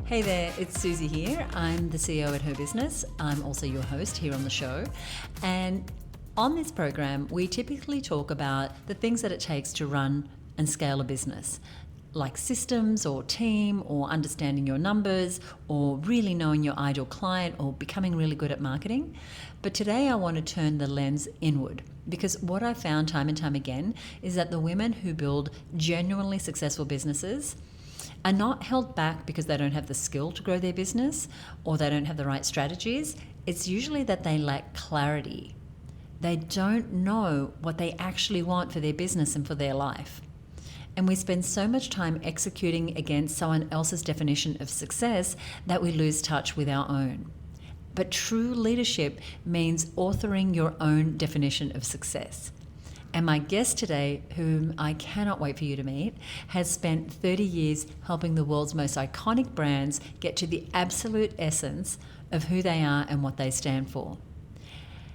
Hey there, it's Suzi here. I'm the CEO at HerBusiness. I'm also your host here on the show. And on this program, we typically talk about the things that it takes to run and scale a business, like systems or team or understanding your numbers or really knowing your ideal client or becoming really good at marketing. But today I want to turn the lens inward, because what I found time and time again is that the women who build genuinely successful businesses are not held back because they don't have the skill to grow their business or they don't have the right strategies. It's usually that they lack clarity. They don't know what they actually want for their business and for their life. And we spend so much time executing against someone else's definition of success that we lose touch with our own. But true leadership means authoring your own definition of success. And my guest today, whom I cannot wait for you to meet, has spent 30 years helping the world's most iconic brands get to the absolute essence of who they are and what they stand for.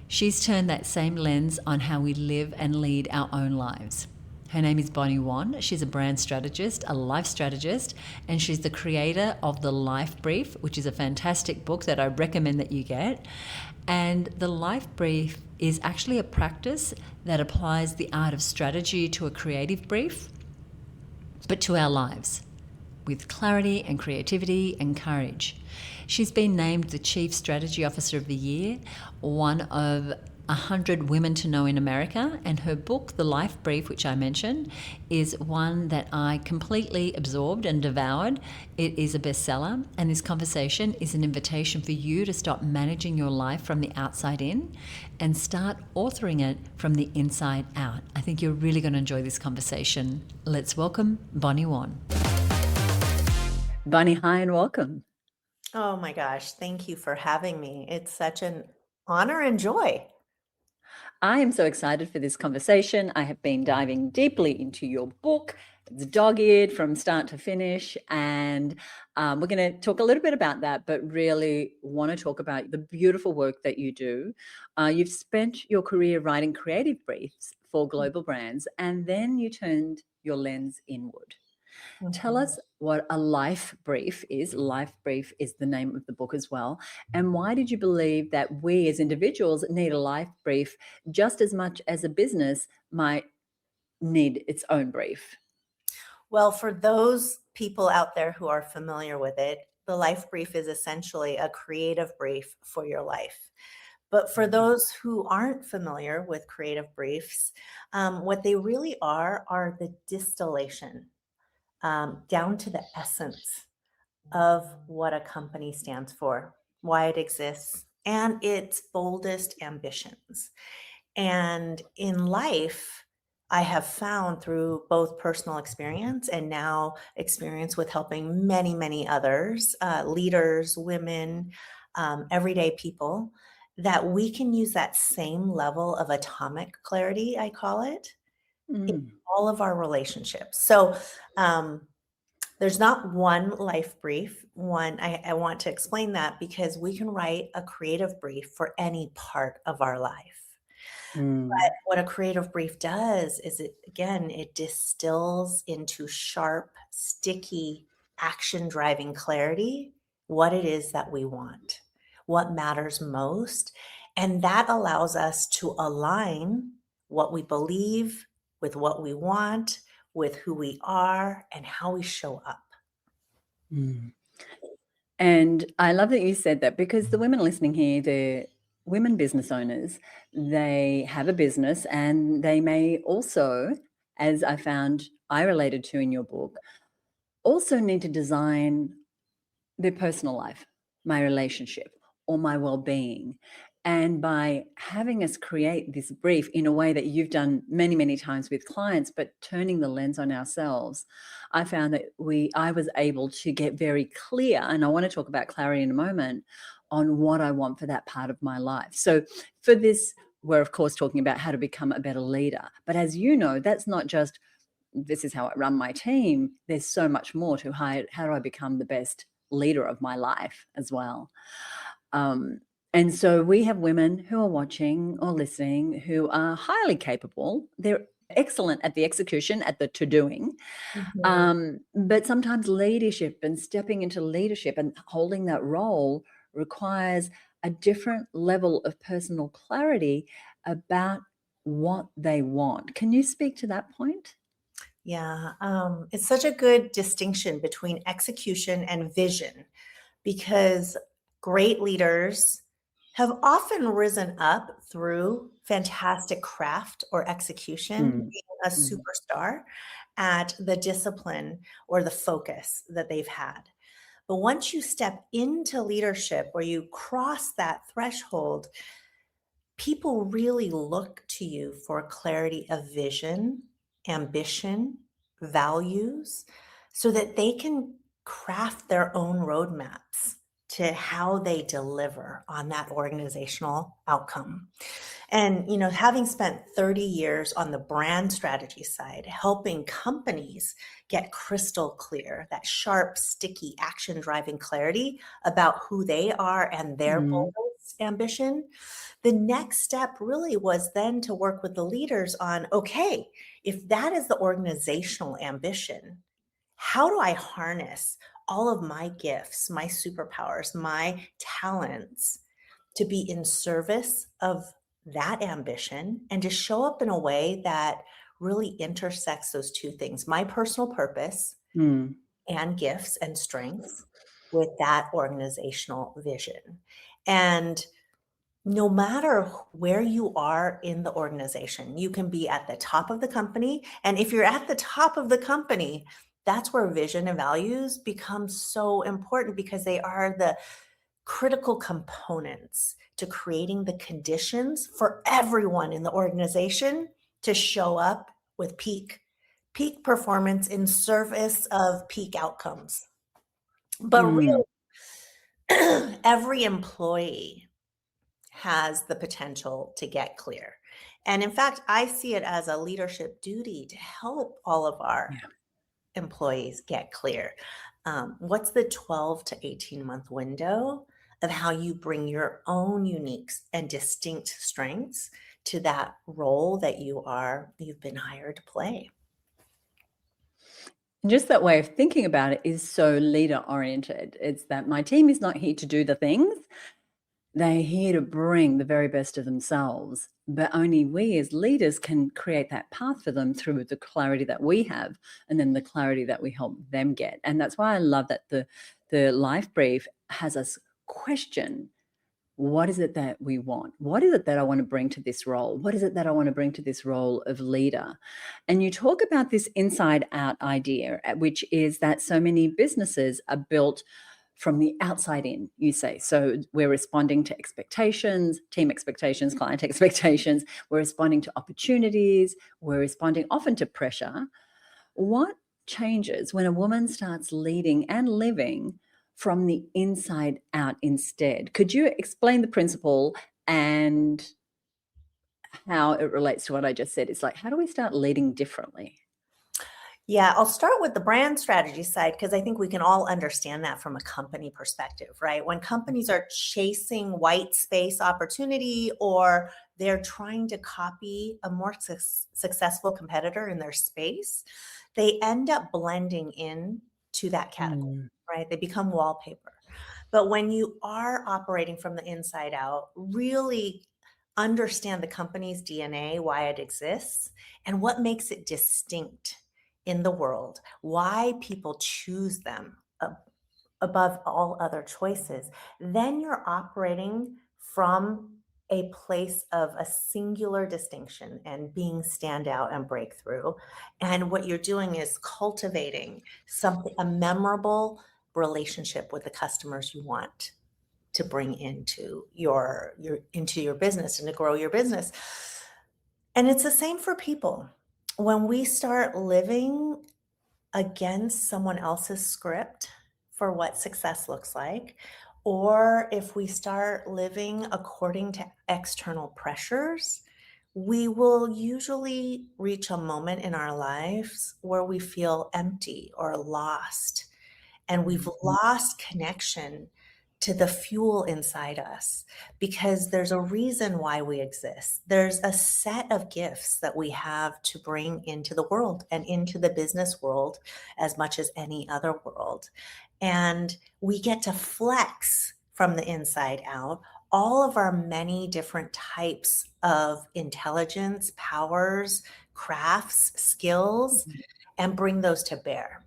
She's turned that same lens on how we live and lead our own lives. Her name is Bonnie Wan. She's a brand strategist, a life strategist, and she's the creator of The Life Brief, which is a fantastic book that I recommend that you get. And The Life Brief is actually a practice that applies the art of strategy to a creative brief, but to our lives, with clarity and creativity and courage. She's been named the Chief Strategy Officer of the Year, one of 100 women to know in America, and her book, The Life Brief, which I mentioned, is one that I completely absorbed and devoured. It is a bestseller, and this conversation is an invitation for you to stop managing your life from the outside in and start authoring it from the inside out. I think you're really going to enjoy this conversation. Let's welcome Bonnie Wan. Bonnie, hi and welcome. Oh my gosh, thank you for having me. It's such an honor and joy. I am so excited for this conversation. I have been diving deeply into your book. It's dog-eared from start to finish, and we're going to talk a little bit about that, but really want to talk about the beautiful work that you do. You've spent your career writing creative briefs for global brands, and then you turned your lens inward. Tell us what a life brief is. Life Brief is the name of the book as well. And why did you believe that we as individuals need a life brief just as much as a business might need its own brief? Well, for those people out there who are familiar with it, the life brief is essentially a creative brief for your life. But for those who aren't familiar with creative briefs, what they really are the distillation down to the essence of what a company stands for, why it exists, and its boldest ambitions. And in life, I have found through both personal experience and now experience with helping many, many others, leaders, women, everyday people, that we can use that same level of atomic clarity, I call it, in Mm. all of our relationships. So, there's not one life brief. I want to explain that because we can write a creative brief for any part of our life. But Mm. what a creative brief does is it distills into sharp, sticky, action driving clarity what it is that we want, what matters most. And that allows us to align what we believe with what we want, with who we are, and how we show up. Mm. And I love that you said that, because the women listening here, they're women business owners. They have a business and they may also, as I found I related to in your book, also need to design their personal life, my relationship, or my well-being. And by having us create this brief in a way that you've done many, many times with clients, but turning the lens on ourselves, I found that I was able to get very clear, and I want to talk about clarity in a moment, on what I want for that part of my life. So for this, we're of course talking about how to become a better leader. But as you know, that's not just, this is how I run my team. There's so much more to how do I become the best leader of my life as well. And so we have women who are watching or listening who are highly capable. They're excellent at the execution, at the to-doing. But sometimes leadership and stepping into leadership and holding that role requires a different level of personal clarity about what they want. Can you speak to that point? Yeah, it's such a good distinction between execution and vision, because great leaders have often risen up through fantastic craft or execution, Mm, being a mm, superstar at the discipline or the focus that they've had. But once you step into leadership or you cross that threshold, people really look to you for clarity of vision, ambition, values, so that they can craft their own roadmaps to how they deliver on that organizational outcome. And, having spent 30 years on the brand strategy side, helping companies get crystal clear, that sharp, sticky, action driving clarity about who they are and their mm, boldest ambition, the next step really was then to work with the leaders on, okay, if that is the organizational ambition, how do I harness all of my gifts, my superpowers, my talents to be in service of that ambition and to show up in a way that really intersects those two things, my personal purpose mm. and gifts and strengths with that organizational vision. And no matter where you are in the organization, you can be at the top of the company. And if you're at the top of the company, that's where vision and values become so important, because they are the critical components to creating the conditions for everyone in the organization to show up with peak performance in service of peak outcomes. But Mm. really, every employee has the potential to get clear. And in fact, I see it as a leadership duty to help all of our Yeah. employees get clear. What's the 12 to 18-month window of how you bring your own unique and distinct strengths to that role that you've been hired to play? Just that way of thinking about it is so leader oriented. It's that my team is not here to do the things. They're here to bring the very best of themselves, but only we as leaders can create that path for them through the clarity that we have and then the clarity that we help them get. And that's why I love that the life brief has us question, what is it that we want? What is it that I want to bring to this role? What is it that I want to bring to this role of leader? And you talk about this inside out idea, which is that so many businesses are built from the outside in, you say. So we're responding to expectations, team expectations, client expectations. We're responding to opportunities. We're responding often to pressure. What changes when a woman starts leading and living from the inside out instead? Could you explain the principle and how it relates to what I just said? It's like, how do we start leading differently? Yeah, I'll start with the brand strategy side, because I think we can all understand that from a company perspective, right? When companies are chasing white space opportunity, or they're trying to copy a more successful competitor in their space, they end up blending in to that category, Mm, right? They become wallpaper. But when you are operating from the inside out, really understand the company's DNA, why it exists, and what makes it distinct in the world, why people choose them above all other choices, then you're operating from a place of a singular distinction and being standout and breakthrough. And what you're doing is cultivating something, a memorable relationship with the customers you want to bring into your business and to grow your business. And it's the same for people. When we start living against someone else's script for what success looks like, or if we start living according to external pressures, we will usually reach a moment in our lives where we feel empty or lost, and we've mm, lost connection to the fuel inside us, because there's a reason why we exist. There's a set of gifts that we have to bring into the world and into the business world as much as any other world. And we get to flex from the inside out all of our many different types of intelligence, powers, crafts, skills, and bring those to bear.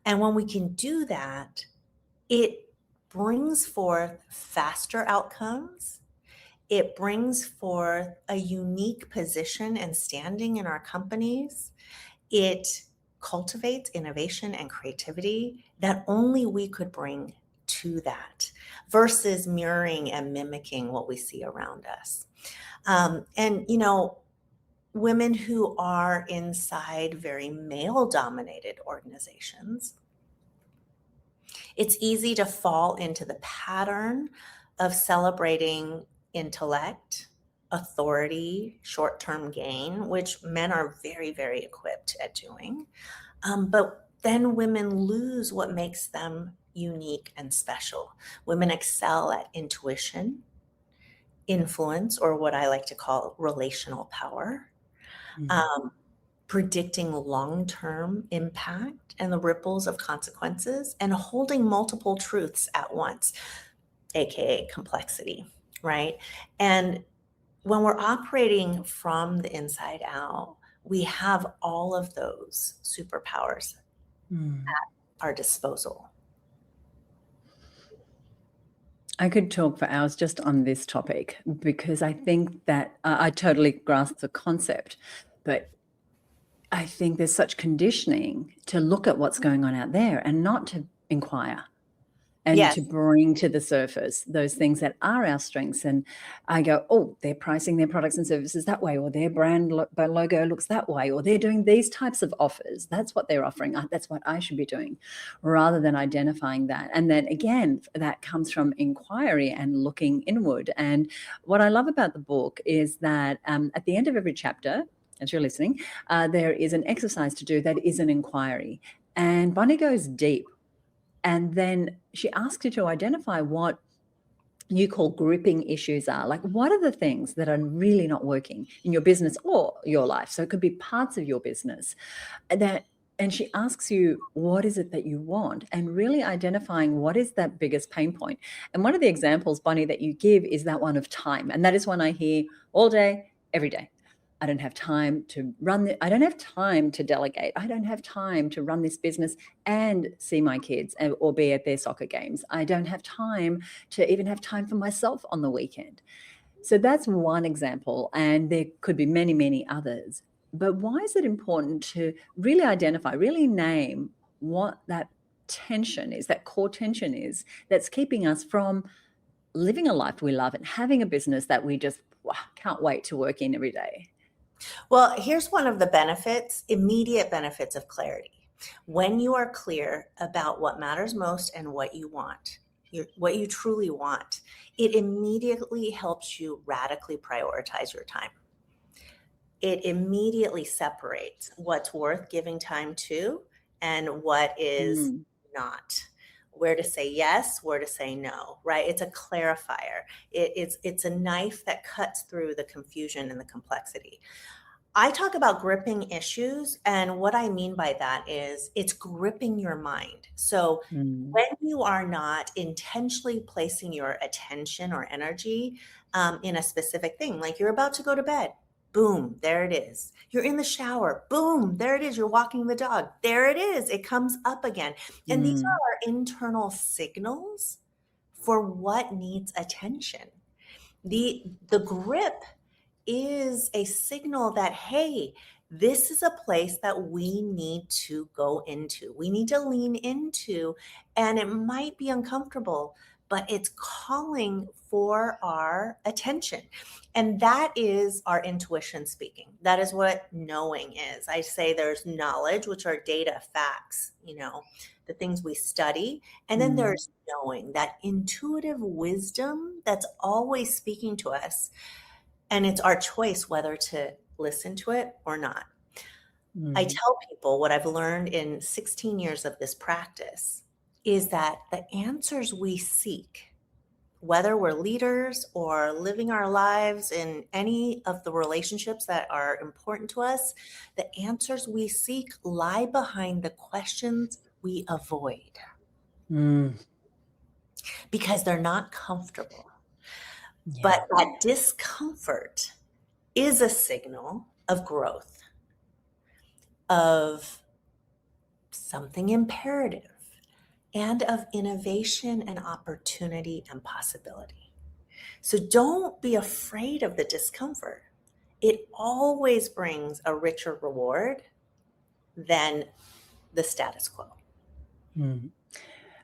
And when we can do that, it brings forth faster outcomes. It brings forth a unique position and standing in our companies. It cultivates innovation and creativity that only we could bring to that, versus mirroring and mimicking what we see around us. And, women who are inside very male dominated organizations, it's easy to fall into the pattern of celebrating intellect, authority, short-term gain, which men are very, very equipped at doing. But then women lose what makes them unique and special. Women excel at intuition, influence, or what I like to call relational power, predicting long-term impact and the ripples of consequences, and holding multiple truths at once, aka complexity, right? And when we're operating from the inside out, we have all of those superpowers at our disposal. I could talk for hours just on this topic, because I think that I totally grasp the concept, but I think there's such conditioning to look at what's going on out there and not to inquire and Yes. to bring to the surface those things that are our strengths. And I go, oh, they're pricing their products and services that way, or their brand logo looks that way, or they're doing these types of offers. That's what they're offering. That's what I should be doing, rather than identifying that. And then again, that comes from inquiry and looking inward. And what I love about the book is that at the end of every chapter, as you're listening, there is an exercise to do that is an inquiry. And Bonnie goes deep. And then she asks you to identify what you call gripping issues are. Like, what are the things that are really not working in your business or your life? So it could be parts of your business. And she asks you, what is it that you want? And really identifying what is that biggest pain point. And one of the examples, Bonnie, that you give is that one of time. And that is one I hear all day, every day. I don't have time to I don't have time to delegate. I don't have time to run this business and see my kids or be at their soccer games. I don't have time to even have time for myself on the weekend. So that's one example. And there could be many, many others. But why is it important to really identify, really name what that tension is, that core tension is, that's keeping us from living a life we love and having a business that we just can't wait to work in every day? Well, here's one of the benefits, immediate benefits of clarity. When you are clear about what matters most and what you want, what you truly want, it immediately helps you radically prioritize your time. It immediately separates what's worth giving time to and what is not. Where to say yes, where to say no, right? It's a clarifier. It's a knife that cuts through the confusion and the complexity. I talk about gripping issues, and what I mean by that is it's gripping your mind. So when you are not intentionally placing your attention or energy in a specific thing, like you're about to go to bed, boom, there it is. You're in the shower, boom, there it is. You're walking the dog, there it is. It comes up again. And these are our internal signals for what needs attention. The grip is a signal that, hey, this is a place that we need to go into. We need to lean into, and it might be uncomfortable, but it's calling for our attention. And that is our intuition speaking. That is what knowing is. I say there's knowledge, which are data, facts, the things we study. And then there's knowing, that intuitive wisdom that's always speaking to us. And it's our choice whether to listen to it or not. I tell people what I've learned in 16 years of this practice is that the answers we seek whether we're leaders or living our lives in any of the relationships that are important to us, the answers we seek lie behind the questions we avoid because they're not comfortable. Yeah. But that discomfort is a signal of growth, of something imperative, and of innovation and opportunity and possibility. So don't be afraid of the discomfort. It always brings a richer reward than the status quo.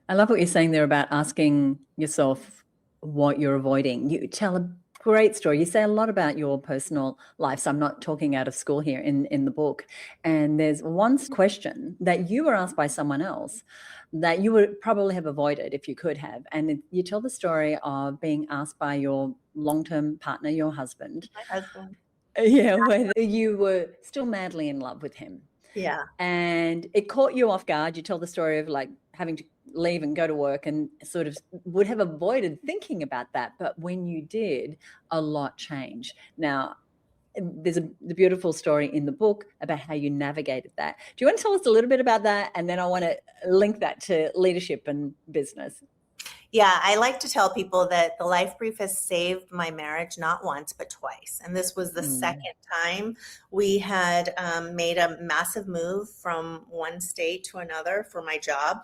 I love what you're saying there about asking yourself what you're avoiding. You tell a great story. You say a lot about your personal life. So I'm not talking out of school here in the book. And there's one question that you were asked by someone else that you would probably have avoided if you could have. And you tell the story of being asked by your long-term partner, your husband. My husband. Yeah, whether you were still madly in love with him. Yeah. And it caught you off guard. You tell the story of like having to leave and go to work and sort of would have avoided thinking about that. But when you did, a lot changed. Now, there's the beautiful story in the book about how you navigated that. Do you want to tell us a little bit about that? And then I want to link that to leadership and business. Yeah, I like to tell people that the life brief has saved my marriage not once, but twice. And this was the second time we had made a massive move from one state to another for my job.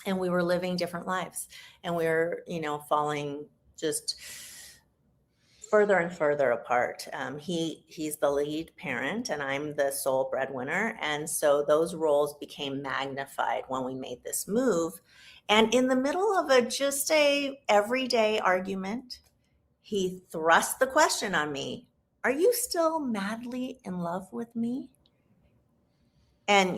And we were living different lives. And we were, falling just further and further apart. He's the lead parent and I'm the sole breadwinner. And so those roles became magnified when we made this move. And in the middle of a everyday argument, he thrust the question on me, are you still madly in love with me? And,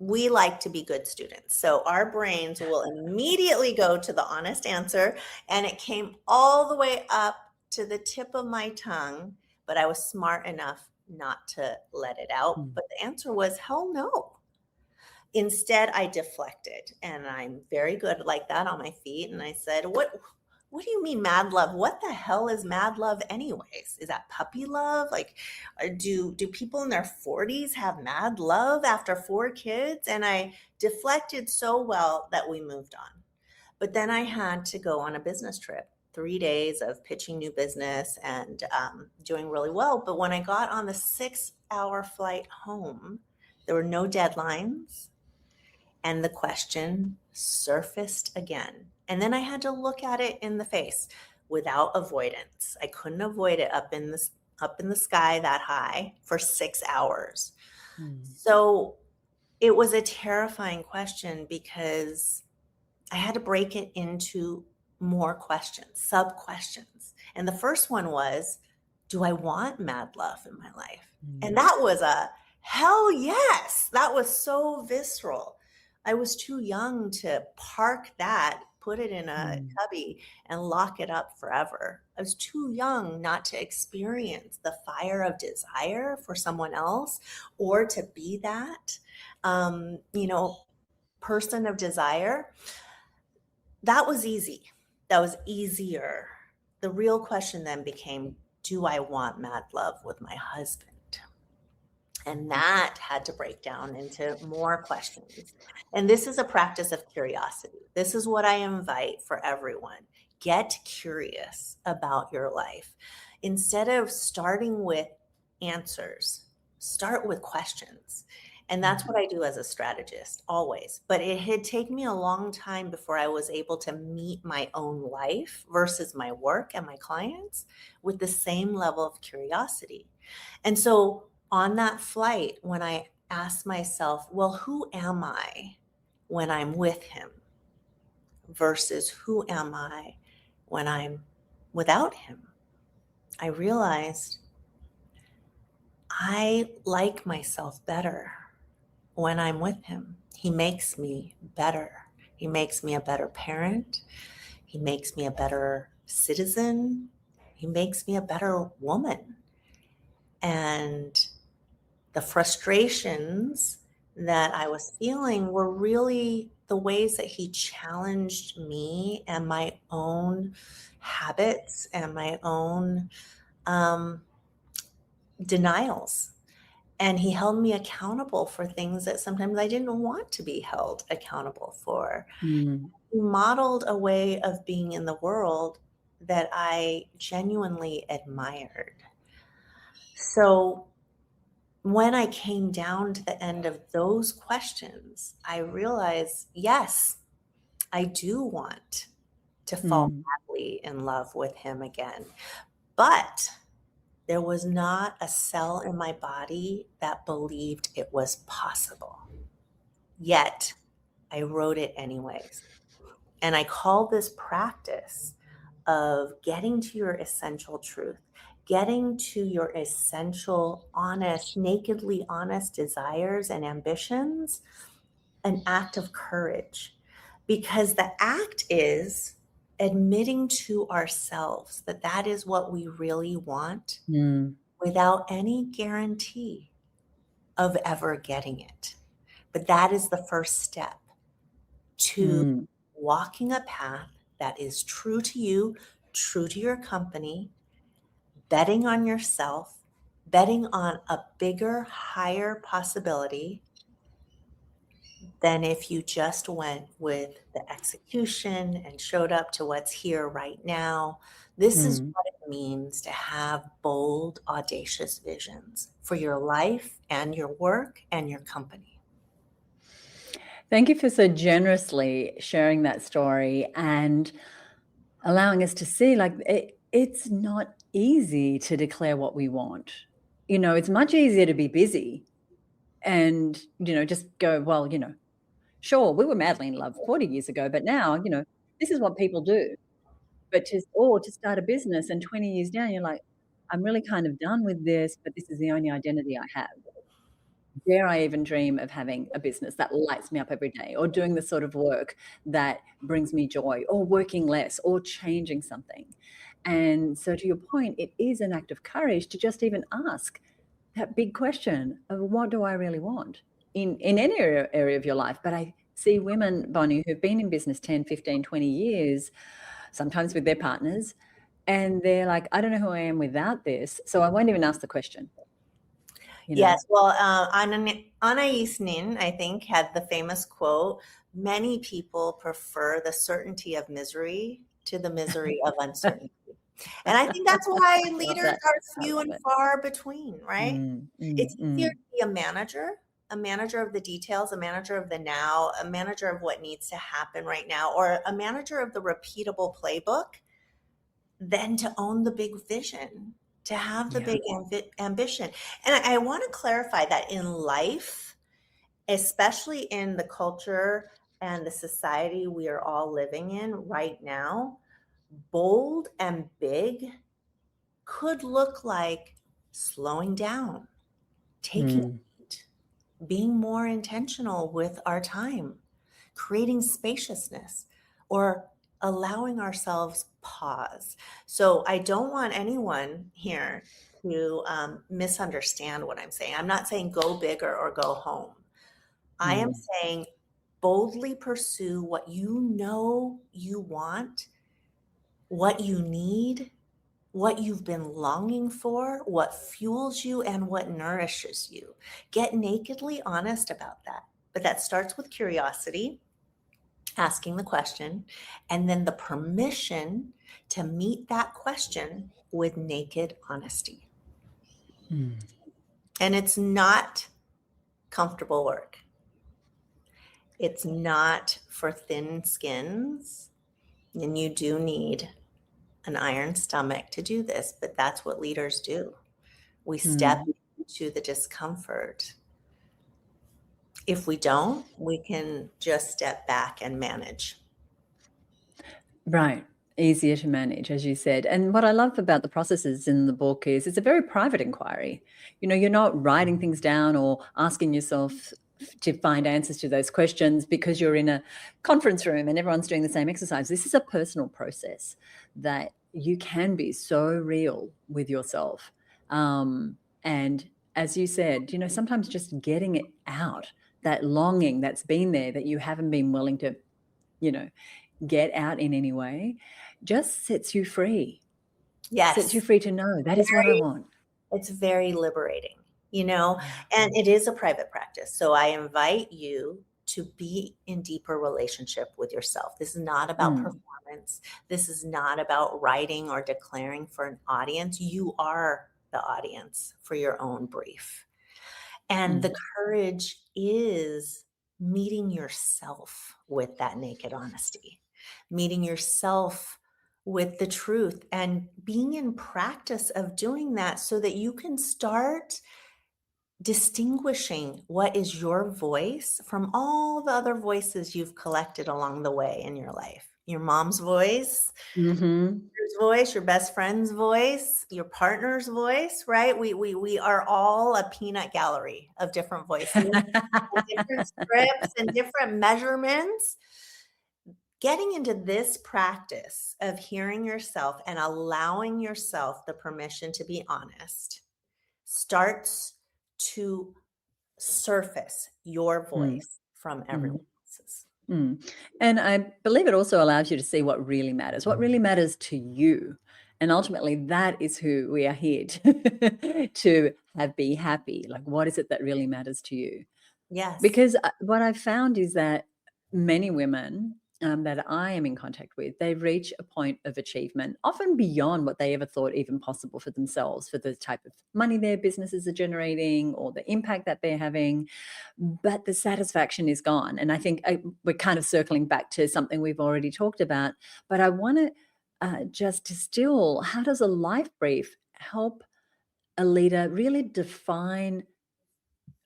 we like to be good students. So our brains will immediately go to the honest answer. And it came all the way up to the tip of my tongue, but I was smart enough not to let it out. But the answer was hell no. Instead, I deflected, and I'm very good like that on my feet. And I said, what do you mean mad love? What the hell is mad love anyways? Is that puppy love? Like, do people in their 40s have mad love after 4 kids? And I deflected so well that we moved on. But then I had to go on a business trip, 3 days of pitching new business and doing really well. But when I got on the 6-hour flight home, there were no deadlines. And the question surfaced again. And then I had to look at it in the face without avoidance. I couldn't avoid it up in the sky that high for 6 hours. So it was a terrifying question because I had to break it into more questions, sub questions. And the first one was, do I want mad love in my life? And that was a hell yes. That was so visceral. I was too young to park that, put it in a cubby and lock it up forever. I was too young not to experience the fire of desire for someone else or to be that, person of desire. That was easy. That was easier. The real question then became, do I want mad love with my husband? And that had to break down into more questions. And this is a practice of curiosity. This is what I invite for everyone. Get curious about your life. Instead of starting with answers, start with questions. And that's what I do as a strategist, always. But it had taken me a long time before I was able to meet my own life versus my work and my clients with the same level of curiosity. And so on that flight, when I asked myself, well, who am I when I'm with him versus who am I when I'm without him? I realized I like myself better when I'm with him. He makes me better. He makes me a better parent. He makes me a better citizen. He makes me a better woman. And the frustrations that I was feeling were really the ways that he challenged me and my own habits and my own um, denials. And he held me accountable for things that sometimes I didn't want to be held accountable for. Mm. He modeled a way of being in the world that I genuinely admired. So when I came down to the end of those questions, I realized, yes, I do want to fall Mm. madly in love with him again. But there was not a cell in my body that believed it was possible. Yet I wrote it anyways. And I call this practice of getting to your essential truth, getting to your essential, honest, nakedly honest desires and ambitions, an act of courage. Because the act is admitting to ourselves that that is what we really want Mm. without any guarantee of ever getting it. But that is the first step to Mm. walking a path that is true to you, true to your company, betting on yourself, betting on a bigger, higher possibility than if you just went with the execution and showed up to what's here right now. This is Mm. what it means to have bold, audacious visions for your life and your work and your company. Thank you for so generously sharing that story and allowing us to see, like, it's not easy to declare what we want. It's much easier to be busy and, just go, well, sure, we were madly in love 40 years ago, but now, this is what people do. But to start a business and 20 years down, you're like, I'm really kind of done with this, but this is the only identity I have. Dare I even dream of having a business that lights me up every day, or doing the sort of work that brings me joy, or working less, or changing something? And so, to your point, it is an act of courage to just even ask that big question of, what do I really want in any area of your life? But I see women, Bonnie, who've been in business 10, 15, 20 years, sometimes with their partners, and they're like, I don't know who I am without this, so I won't even ask the question. Yes, well, Anais Nin, I think, had the famous quote, many people prefer the certainty of misery to the misery of uncertainty. And I think that's why I love leaders that. are I few love and it. far between, right? It's easier Mm. to be a manager of the details, a manager of the now, a manager of what needs to happen right now, or a manager of the repeatable playbook than to own the big vision, to have the Yeah. big ambition. And I want to clarify that in life, especially in the culture and the society we are all living in right now, bold and big could look like slowing down, taking Mm. a beat, being more intentional with our time, creating spaciousness, or allowing ourselves pause. So I don't want anyone here to misunderstand what I'm saying. I'm not saying go bigger or go home. I am Mm. saying boldly pursue what you know you want, what you need, what you've been longing for, what fuels you, and what nourishes you. Get nakedly honest about that. But that starts with curiosity, asking the question, and then the permission to meet that question with naked honesty. Mm. And it's not comfortable work. It's not for thin skins. And you do need an iron stomach to do this, but that's what leaders do. We step Mm. into the discomfort. If we don't, we can just step back and manage. Right. Easier to manage, as you said. And what I love about the processes in the book is it's a very private inquiry. You're not writing things down or asking yourself to find answers to those questions because you're in a conference room and everyone's doing the same exercise. This is a personal process that you can be so real with yourself. And as you said, sometimes just getting it out that longing that's been there that you haven't been willing to, get out in any way, just sets you free. Yes. Sets you free to know that is what I want. It's very liberating, Yeah. and it is a private practice. So I invite you to be in deeper relationship with yourself. This is not about performance. This is not about writing or declaring for an audience. You are the audience for your own brief. And the courage is meeting yourself with that naked honesty, meeting yourself with the truth, and being in practice of doing that so that you can start distinguishing what is your voice from all the other voices you've collected along the way in your life. Your mom's voice, your voice, your best friend's voice, your partner's voice, right? We are all a peanut gallery of different voices, and different scripts and different measurements. Getting into this practice of hearing yourself and allowing yourself the permission to be honest starts to surface your voice from everyone else's. And I believe it also allows you to see what really matters to you. And ultimately, that is who we are here to have be happy. Like, what is it that really matters to you? Yes. Because what I've found is that many women that I am in contact with, they reach a point of achievement, often beyond what they ever thought even possible for themselves, for the type of money their businesses are generating or the impact that they're having. But the satisfaction is gone. And I think we're kind of circling back to something we've already talked about. But I want to just distill, how does a life brief help a leader really define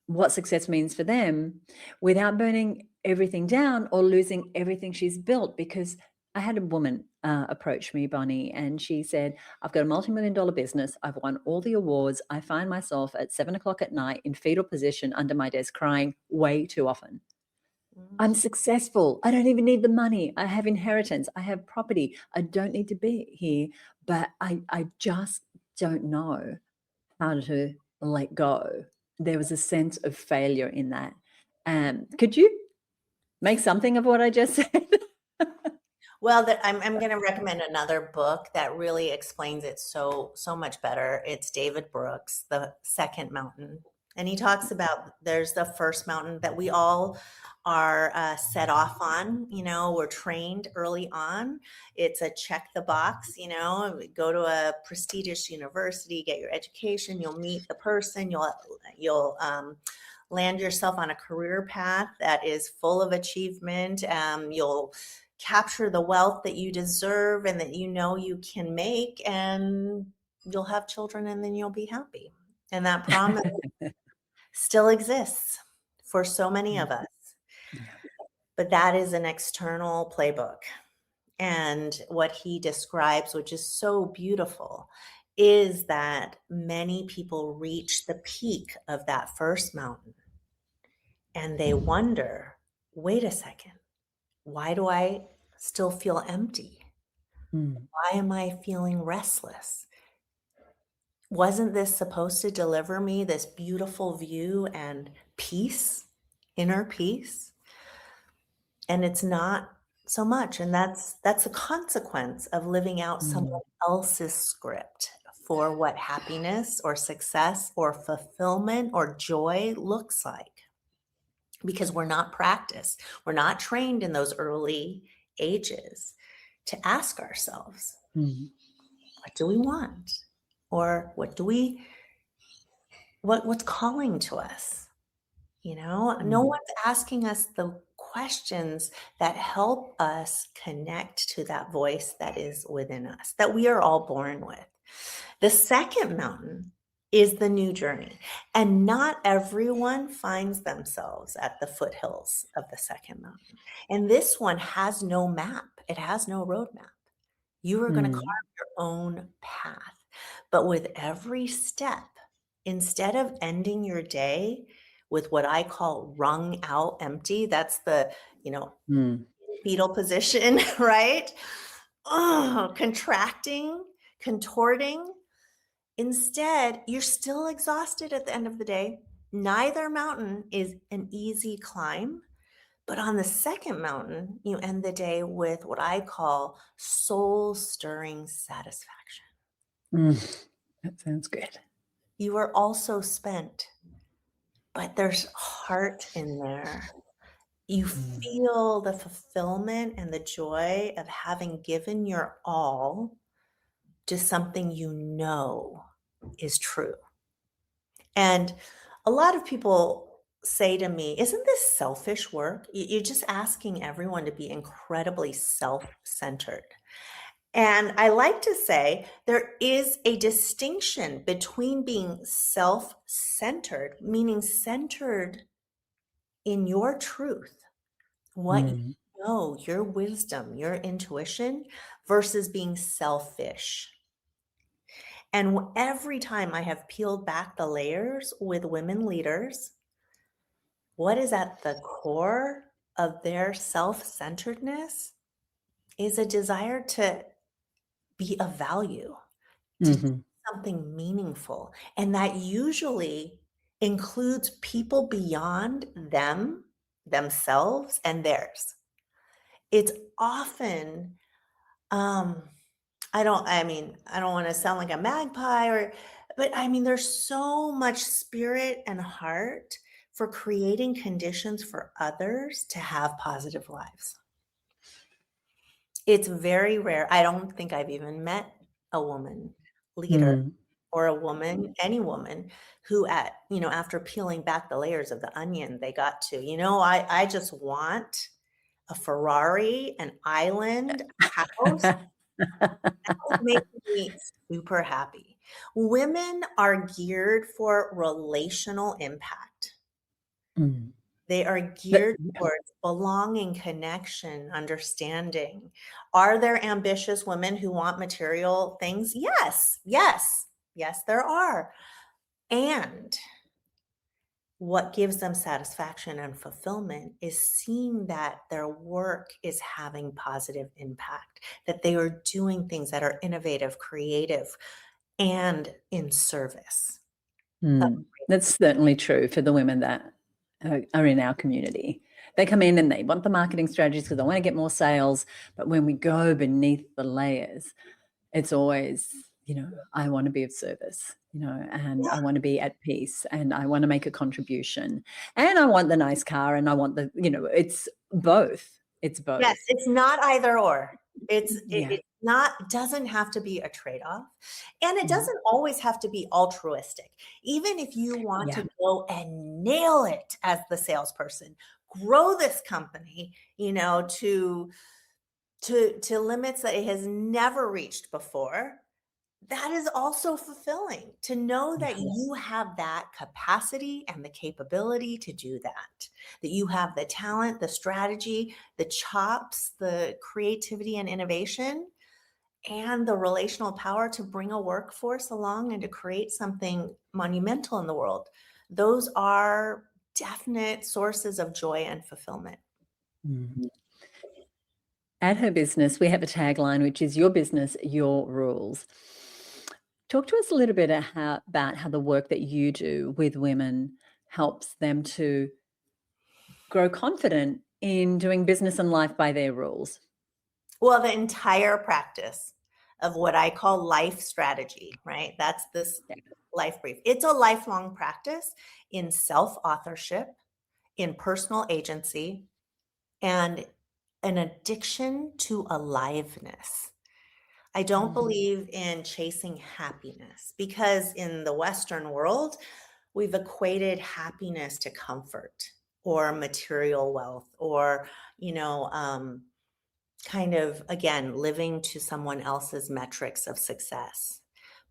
what success means for them without burning everything down or losing everything she's built? Because I had a woman approach me, Bonnie, and she said, I've got a multi-million-dollar business. I've won all the awards. I find myself at 7:00 at night in fetal position under my desk crying way too often. I'm successful. I don't even need the money. I have inheritance. I have property. I don't need to be here, but I just don't know how to let go. There was a sense of failure in that. Could you make something of what I just said? Well, I'm going to recommend another book that really explains it so much better. It's David Brooks, The Second Mountain. And he talks about there's the first mountain that we all are set off on. We're trained early on. It's a check the box, go to a prestigious university, get your education, you'll meet the person, you'll land yourself on a career path that is full of achievement. You'll capture the wealth that you deserve and that you can make, and you'll have children, and then you'll be happy. And that promise still exists for so many of us. But that is an external playbook. And what he describes, which is so beautiful, is that many people reach the peak of that first mountain and they wonder, wait a second, why do I still feel empty? Why am I feeling restless? Wasn't this supposed to deliver me this beautiful view and peace, inner peace? And it's not so much. And that's a consequence of living out someone else's script for what happiness or success or fulfillment or joy looks like. Because we're not practiced. We're not trained in those early ages to ask ourselves, what do we want? Or what's calling to us? No one's asking us the questions that help us connect to that voice that is within us, that we are all born with. The second mountain is the new journey. And not everyone finds themselves at the foothills of the second mountain. And this one has no map. It has no roadmap. You are going to carve your own path. But with every step, instead of ending your day with what I call wrung out empty, that's the, fetal position, right? Contracting, contorting. Instead, you're still exhausted at the end of the day. Neither mountain is an easy climb, but on the second mountain, you end the day with what I call soul-stirring satisfaction. That sounds good. You are also spent, but there's heart in there. You Mm. feel the fulfillment and the joy of having given your all to something you know is true. And a lot of people say to me, "Isn't this selfish work? You're just asking everyone to be incredibly self-centered." And I like to say there is a distinction between being self-centered, meaning centered in your truth, what you Mm. know, your wisdom, your intuition, versus being selfish. And every time I have peeled back the layers with women leaders, what is at the core of their self-centeredness is a desire to be of value, to do Mhm. something meaningful. And that usually includes people beyond them, themselves, and theirs. It's often, um, I don't want to sound like a magpie but I mean, there's so much spirit and heart for creating conditions for others to have positive lives. It's very rare. I don't think I've even met a woman leader Mm. or a woman, any woman who after peeling back the layers of the onion, they got to, I just want a Ferrari, an island, a house. That would make me super happy. Women are geared for relational impact. Mm. They are But geared towards belonging, connection, understanding. Are there ambitious women who want material things? Yes, yes, yes, there are. And what gives them satisfaction and fulfillment is seeing that their work is having positive impact, that they are doing things that are innovative, creative, and in service. That's certainly true for the women that are in our community. They come in and they want the marketing strategies because they want to get more sales. But when we go beneath the layers, it's always, I want to be of service, and I want to be at peace and I want to make a contribution and I want the nice car and I want it's both. It's Yes, both. it's not either or. Yeah. It's not doesn't have to be a trade-off, and it Mhm. doesn't always have to be altruistic. Even if you want Yeah. to go and nail it as the salesperson, grow this company, to limits that it has never reached before, that is also fulfilling to know Yeah. that you have that capacity and the capability to do that you have the talent, the strategy, the chops, the creativity and innovation, and the relational power to bring a workforce along and to create something monumental in the world. Those are definite sources of joy and fulfillment. Mm. At Her Business, we have a tagline, which is your business, your rules. Talk to us a little bit about how the work that you do with women helps them to grow confident in doing business and life by their rules. Well, the entire practice of what I call life strategy, right? That's this Yeah. life brief. It's a lifelong practice in self-authorship, in personal agency, and an addiction to aliveness. I don't believe in chasing happiness because in the Western world, we've equated happiness to comfort or material wealth or, you know, um, kind of, again, living to someone else's metrics of success.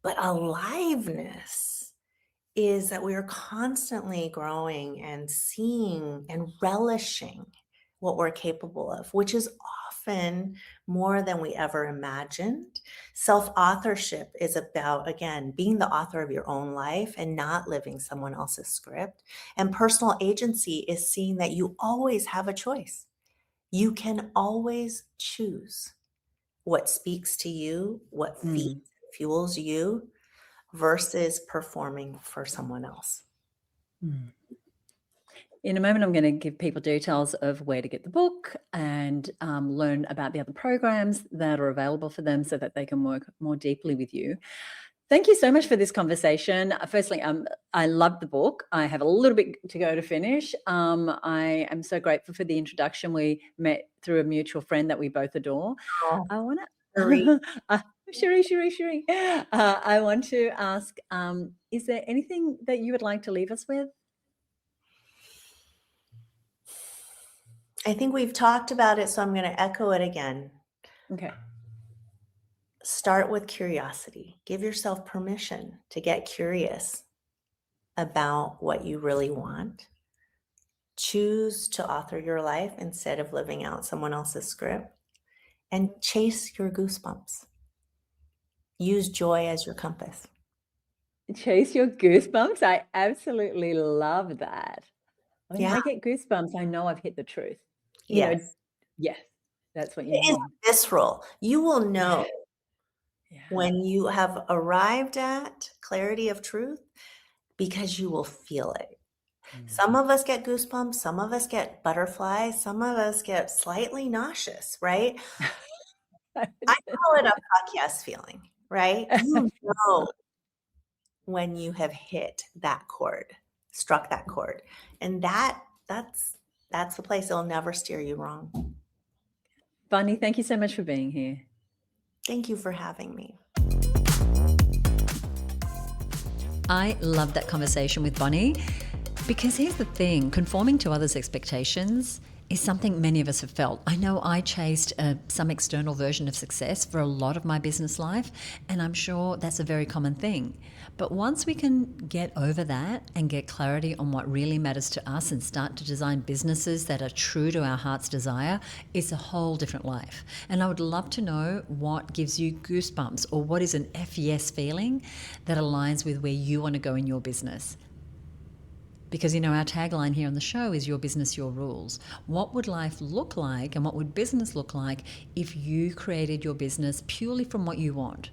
But aliveness is that we are constantly growing and seeing and relishing what we're capable of, which is often more than we ever imagined. Self authorship is about, again, being the author of your own life and not living someone else's script. And personal agency is seeing that you always have a choice. You can always choose what speaks to you, what feeds Mm. and fuels you versus performing for someone else. In a moment, I'm going to give people details of where to get the book and learn about the other programs that are available for them so that they can work more deeply with you. Thank you so much for this conversation. Firstly, I love the book. I have a little bit to go to finish. I am so grateful for the introduction. We met through a mutual friend that we both adore. Oh, I want Marie. to, Cherie. I want to ask, is there anything that you would like to leave us with? I think we've talked about it, so I'm going to echo it again. Okay. Start with curiosity. Give yourself permission to get curious about what you really want. Choose to author your life instead of living out someone else's script. And chase your goosebumps. Use joy as your compass. Chase your goosebumps. I absolutely love that. When Yeah. I get goosebumps, I know I've hit the truth. Yes. Yes, that's what you It is mean. visceral. You will know Yeah. when you have arrived at clarity of truth because you will feel it. Some of us get goosebumps, some of us get butterflies, some of us get slightly nauseous, right? I call it a podcast feeling, right? You know when you have hit that chord, struck that chord. And that's the place it'll never steer you wrong. Bonnie, thank you so much for being here. Thank you for having me. I love that conversation with Bonnie because here's the thing, conforming to others' expectations is something many of us have felt. I know I chased some external version of success for a lot of my business life, and I'm sure that's a very common thing. But once we can get over that and get clarity on what really matters to us and start to design businesses that are true to our heart's desire, it's a whole different life. And I would love to know what gives you goosebumps or what is an FES feeling that aligns with where you want to go in your business. Because, our tagline here on the show is your business, your rules. What would life look like and what would business look like if you created your business purely from what you want?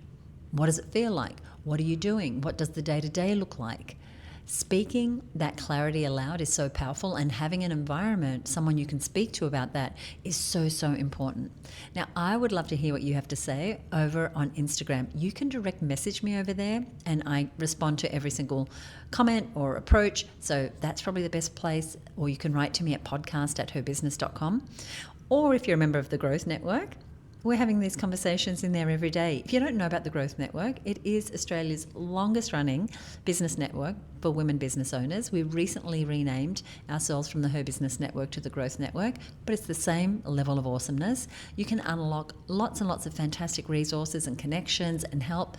What does it feel like? What are you doing? What does the day-to-day look like? Speaking that clarity aloud is so powerful, and having an environment, someone you can speak to about that, is so, so important. Now, I would love to hear what you have to say over on Instagram. You can direct message me over there, and I respond to every single comment or approach. So that's probably the best place. Or you can write to me at podcast@herbusiness.com. Or if you're a member of the Growth Network, we're having these conversations in there every day. If you don't know about the Growth Network, it is Australia's longest running business network for women business owners. We recently renamed ourselves from the HerBusiness Network to the Growth Network, but it's the same level of awesomeness. You can unlock lots and lots of fantastic resources and connections and help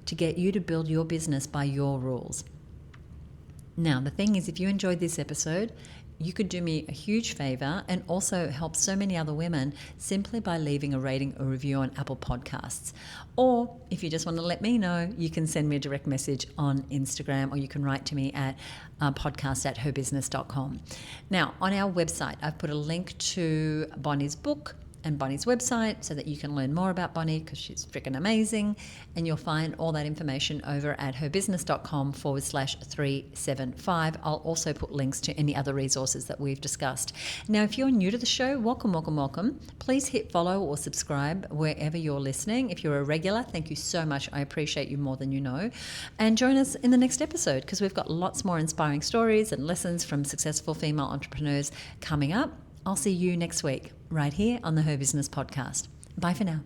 to get you to build your business by your rules. Now, the thing is, if you enjoyed this episode, you could do me a huge favor and also help so many other women simply by leaving a rating or review on Apple Podcasts. Or if you just want to let me know, you can send me a direct message on Instagram, or you can write to me at podcast@herbusiness.com. Now, on our website, I've put a link to Bonnie's book and Bonnie's website so that you can learn more about Bonnie, because she's freaking amazing. And you'll find all that information over at herbusiness.com/375. I'll also put links to any other resources that we've discussed. Now, if you're new to the show, welcome. Please hit follow or subscribe wherever you're listening. If you're a regular, thank you so much. I appreciate you more than you know. And join us in the next episode, because we've got lots more inspiring stories and lessons from successful female entrepreneurs coming up. I'll see you next week right here on the Her Business Podcast. Bye for now.